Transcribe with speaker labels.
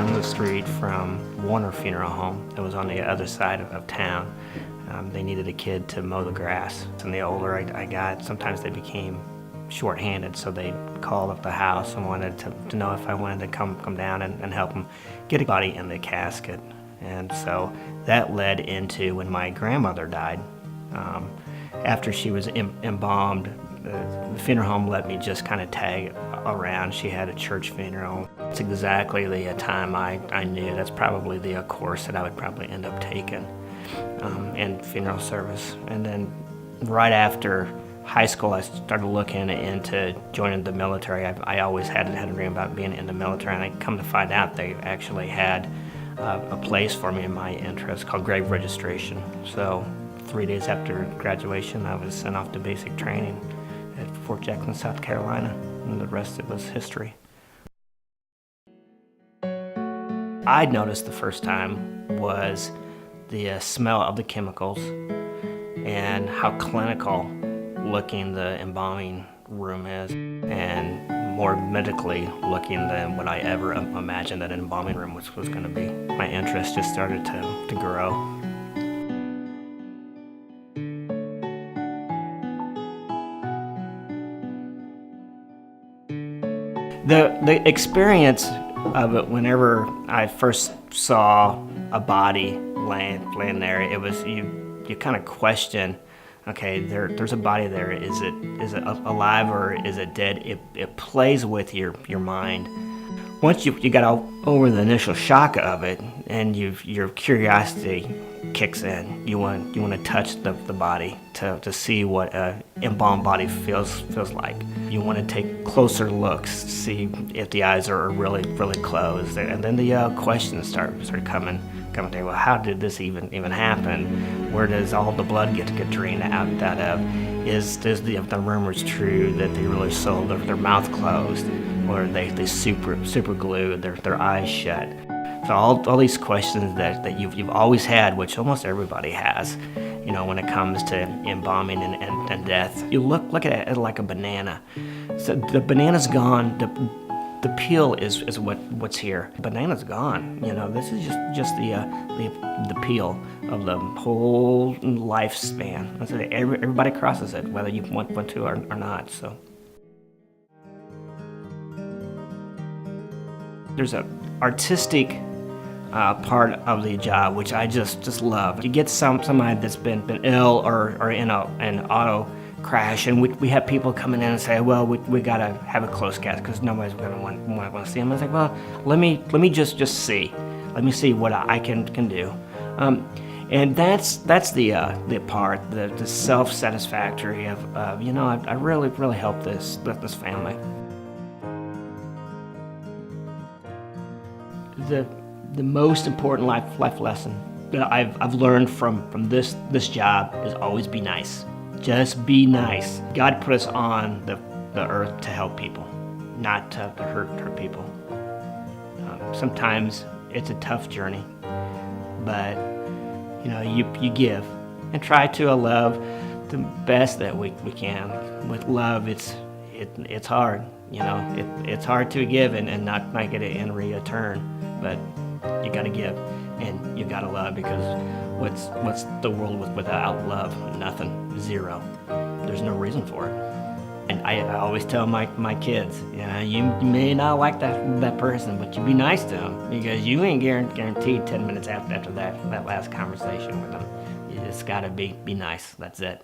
Speaker 1: down the street from Warner Funeral Home. It was on the other side of town. They needed a kid to mow the grass. And the older I got, sometimes they became short-handed, so they called up the house and wanted to know if I wanted to come down and help them get a body in the casket. And so that led into when my grandmother died. After she was embalmed, the funeral home let me just kind of tag around. She had a church funeral. It's exactly the time I knew that's probably the course that I would probably end up taking in funeral service. And then right after high school, I started looking into joining the military. I always had a dream about being in the military, and I come to find out they actually had a place for me in my interest called grave registration. So 3 days after graduation, I was sent off to basic training at Fort Jackson, South Carolina, and the rest of it was history. I noticed the first time was the smell of the chemicals and how clinical looking the embalming room is, and more medically looking than what I ever imagined that an embalming room was going to be. My interest just started to grow. The experience of it, whenever I first saw a body laying there, it was you kind of question, okay, there's a body there. Is it alive or is it dead? It plays with your mind. Once you got over the initial shock of it, and your curiosity kicks in. You want to touch the body to see what an embalmed body feels like. You want to take closer looks, see if the eyes are really closed, and then the questions start coming to you. Well, how did this even happen? Where does all the blood get drained out of? Is the rumors true that they really sold their mouth closed, or they super glued their eyes shut? So all these questions that you've always had, which almost everybody has, when it comes to embalming and death. You look at it like a banana. So the banana's gone. The peel is what's here. Banana's gone. This is just the peel of the whole lifespan. So everybody crosses it, whether you want to or not. So there's an artistic part of the job which I just love. You get somebody that's been ill or in an auto crash, and we have people coming in and say, well, we gotta have a closed casket because nobody's gonna want to see them. I was like, well, let me just see. Let me see what I can do. And that's the part, the self-satisfactory of I really helped this family. The most important life lesson that I've learned from this job is always be nice. Just be nice. God put us on the earth to help people, not to hurt people. Sometimes it's a tough journey, but you give and try to love the best that we can. With love, it's hard. It's hard to give and not get it in return, but you gotta give and you gotta love, because what's the world without love? Nothing. Zero. There's no reason for it. And I always tell my kids, you may not like that person, but you be nice to them, because you ain't guaranteed 10 minutes after that last conversation with them. You just gotta be nice. That's it.